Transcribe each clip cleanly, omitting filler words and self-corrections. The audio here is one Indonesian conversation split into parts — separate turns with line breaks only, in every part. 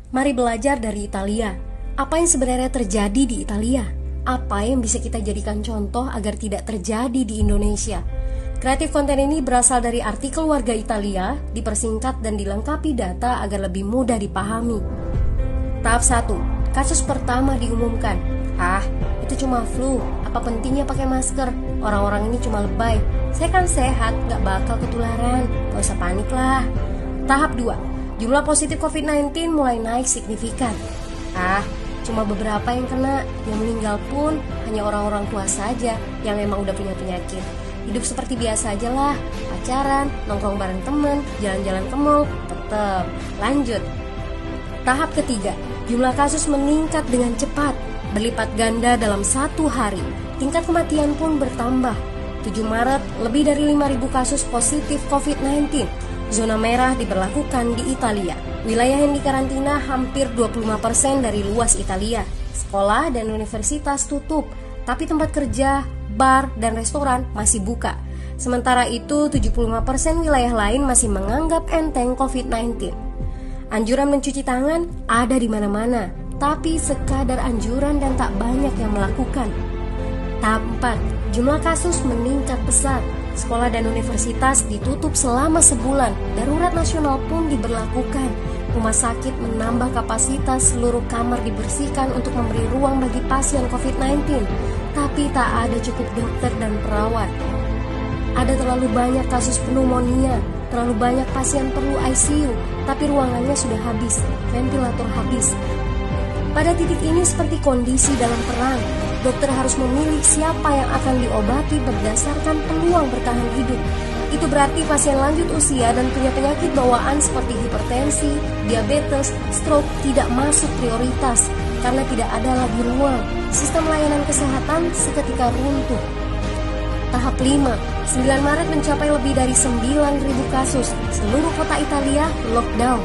Mari belajar dari Italia. Apa yang sebenarnya terjadi di Italia? Apa yang bisa kita jadikan contoh agar tidak terjadi di Indonesia? Kreatif konten ini berasal dari artikel warga Italia, dipersingkat dan dilengkapi data agar lebih mudah dipahami. Tahap 1. Kasus pertama diumumkan. Itu cuma flu. Apa pentingnya pakai masker? Orang-orang ini cuma lebay. Saya kan sehat, gak bakal ketularan. Gak usah panik lah. Tahap 2. Jumlah positif COVID-19 mulai naik signifikan. Cuma beberapa yang kena. Yang meninggal pun hanya orang-orang tua saja yang emang udah punya penyakit. Hidup seperti biasa aja lah. Pacaran, nongkrong bareng temen, jalan-jalan ke mall, tetep. Lanjut. Tahap ketiga. Jumlah kasus meningkat dengan cepat, berlipat ganda dalam 1 hari. Tingkat kematian pun bertambah. 7 Maret, lebih dari 5.000 kasus positif COVID-19. Zona merah diberlakukan di Italia. Wilayah yang dikarantina hampir 25% dari luas Italia. Sekolah dan universitas tutup, tapi tempat kerja, bar, dan restoran masih buka. Sementara itu, 75% wilayah lain masih menganggap enteng COVID-19. Anjuran mencuci tangan ada di mana-mana, tapi sekadar anjuran dan tak banyak yang melakukan. Tahap 4. Jumlah kasus meningkat pesat. Sekolah dan universitas ditutup selama sebulan. Darurat nasional pun diberlakukan. Rumah sakit menambah kapasitas, seluruh kamar dibersihkan untuk memberi ruang bagi pasien COVID-19. Tapi tak ada cukup dokter dan perawat. Ada terlalu banyak kasus pneumonia, terlalu banyak pasien perlu ICU, tapi ruangannya sudah habis, ventilator habis. Pada titik ini seperti kondisi dalam perang. Dokter harus memilih siapa yang akan diobati berdasarkan peluang bertahan hidup. Itu berarti pasien lanjut usia dan punya penyakit bawaan seperti hipertensi, diabetes, stroke tidak masuk prioritas karena tidak ada lagi ruang. Sistem layanan kesehatan seketika runtuh. Tahap 5. 9 Maret mencapai lebih dari 9.000 kasus. Seluruh kota Italia lockdown.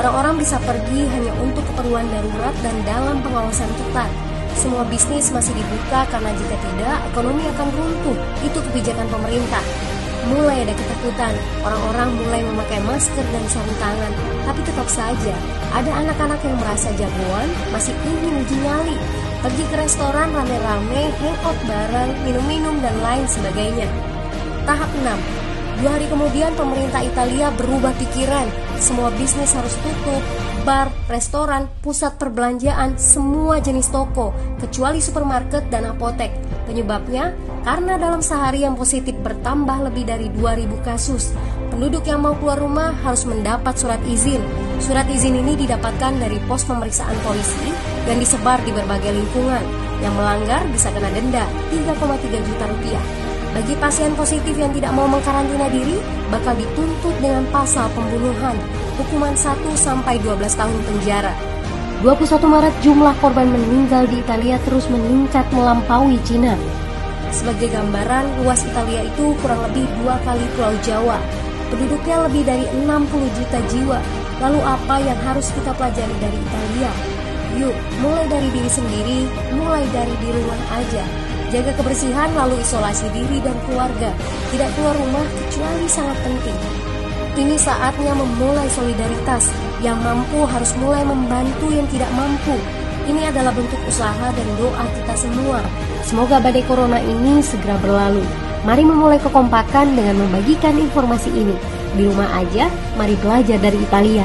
Orang-orang bisa pergi hanya untuk keperluan darurat dan dalam pengawasan ketat. Semua bisnis masih dibuka karena jika tidak, ekonomi akan runtuh. Itu kebijakan pemerintah. Mulai ada ketakutan, orang-orang mulai memakai masker dan sarung tangan. Tapi tetap saja, ada anak-anak yang merasa jagoan, masih ingin uji nyali. Pergi ke restoran rame-rame, hangout bareng, minum-minum dan lain sebagainya. Tahap 6. 2 hari kemudian pemerintah Italia berubah pikiran. Semua bisnis harus tutup, bar, restoran, pusat perbelanjaan, semua jenis toko, kecuali supermarket dan apotek. Penyebabnya, karena dalam sehari yang positif bertambah lebih dari 2.000 kasus. Penduduk yang mau keluar rumah harus mendapat surat izin. Surat izin ini didapatkan dari pos pemeriksaan polisi dan disebar di berbagai lingkungan. Yang melanggar bisa kena denda 3,3 juta rupiah. Bagi pasien positif yang tidak mau mengkarantina diri, bakal dituntut dengan pasal pembunuhan, hukuman 1-12 tahun penjara. 21 Maret jumlah korban meninggal di Italia terus meningkat melampaui Cina. Sebagai gambaran, luas Italia itu kurang lebih 2 kali Pulau Jawa. Penduduknya lebih dari 60 juta jiwa. Lalu apa yang harus kita pelajari dari Italia? Yuk, mulai dari diri sendiri, mulai dari di rumah aja. Jaga kebersihan lalu isolasi diri dan keluarga. Tidak keluar rumah kecuali sangat penting. Ini saatnya memulai solidaritas. Yang mampu harus mulai membantu yang tidak mampu. Ini adalah bentuk usaha dan doa kita semua. Semoga badai corona ini segera berlalu. Mari memulai kekompakan dengan membagikan informasi ini. Di rumah aja, mari belajar dari Italia.